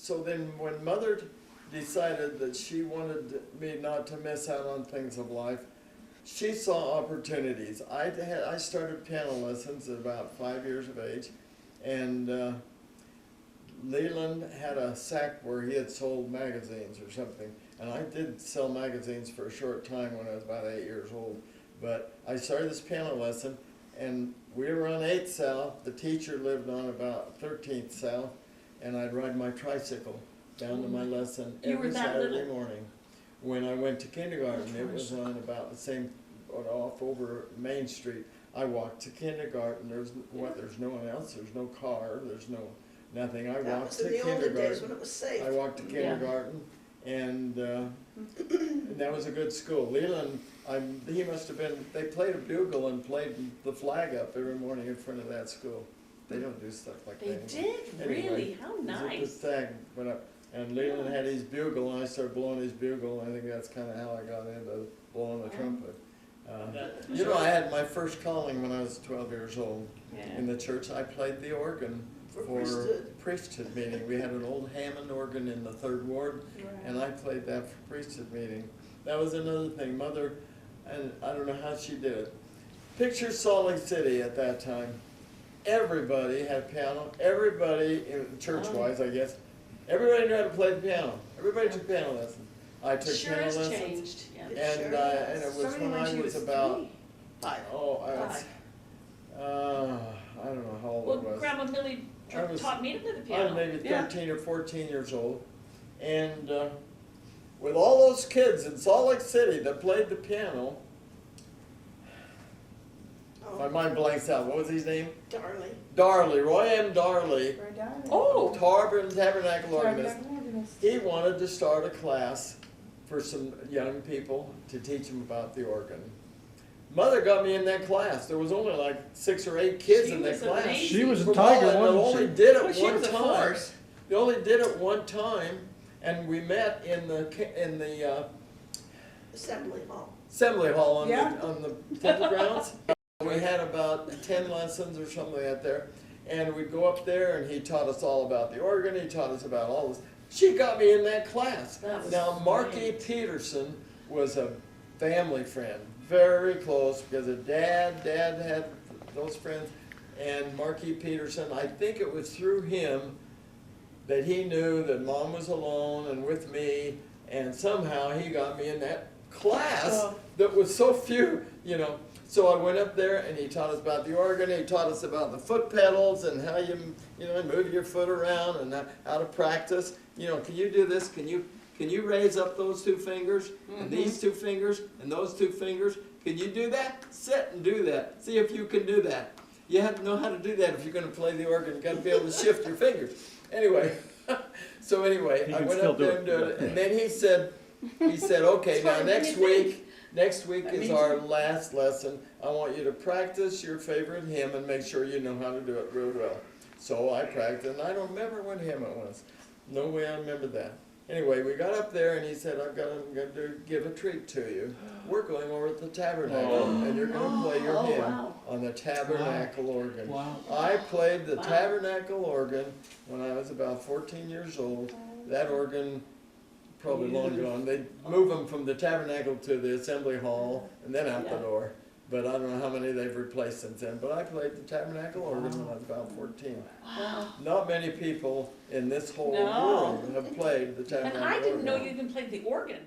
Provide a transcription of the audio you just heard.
so then when Mother decided that she wanted me not to miss out on things of life, she saw opportunities. I started piano lessons at about 5 years of age, and Leland had a sack where he had sold magazines or something, and I did sell magazines for a short time when I was about 8 years old. But I started this piano lesson, and we were on 8th South. The teacher lived on about 13th South, and I'd ride my tricycle down to my lesson every Saturday morning. When I went to kindergarten, it was on about the same, off over Main Street. I walked to kindergarten. There's no one else. There's no car. There's nothing. I walked to kindergarten. That was in the olden days when it was safe. I walked to kindergarten, and that was a good school. Leland, he must have been. They played a bugle and played the flag up every morning in front of that school. They don't do stuff like that anymore. They did? Really? How nice. The flag went up. And Leland had his bugle, and I started blowing his bugle. I think that's kind of how I got into blowing the trumpet. You know, I had my first calling when I was 12 years old. In the church, I played the organ for priesthood meeting. We had an old Hammond organ in the 3rd Ward, and I played that for priesthood meeting. That was another thing. Mother, and I don't know how she did it. Picture Salt Lake City at that time. Everybody had piano. Everybody, church-wise, I guess, everybody knew how to play the piano. Everybody took piano lessons. I took piano lessons. Changed. Yeah. And it was when I was about, I don't know how old I was. Grandma Millie taught me to play the piano. I was maybe 13 or 14 years old. And with all those kids in Salt Lake City that played the piano, my mind blanks out. What was his name? Darley. Roy M. Darley. Oh. Tabernacle organist. He wanted to start a class for some young people to teach them about the organ. Mother got me in that class. There was only like 6 or 8 kids in that class. She was a tiger, wasn't she? They only did it one time, and we met in the assembly hall on the temple grounds. We had about 10 lessons or something like that there, and we'd go up there, and he taught us all about the organ. He taught us about all this. She got me in that class. Now, Marky Peterson was a family friend, very close, because of Dad had those friends, and Marky Peterson, I think it was through him that he knew that Mom was alone and with me, and somehow he got me in that class that was so few, you know. So I went up there, and he taught us about the organ. He taught us about the foot pedals and how you move your foot around and how to practice. You know, can you do this? Can you raise up those 2 fingers and these 2 fingers and those 2 fingers? Can you do that? Sit and do that. See if you can do that. You have to know how to do that if you're going to play the organ. You got to be able to shift your fingers. Anyway, I went up there and did it, and then he said, okay, now next week is our last lesson. I want you to practice your favorite hymn and make sure you know how to do it real well. So I practiced, and I don't remember what hymn it was. No way I remember that. Anyway, we got up there, and he said, I'm going to give a treat to you. We're going over at the Tabernacle, and you're going to play your hymn on the Tabernacle organ. I played the Tabernacle organ when I was about 14 years old. That organ, probably long gone. They move them from the Tabernacle to the assembly hall and then out the door. But I don't know how many they've replaced since then. But I played the Tabernacle organ when I was about 14. Wow. Not many people in this whole world have played the Tabernacle organ. And I didn't know you even played the organ.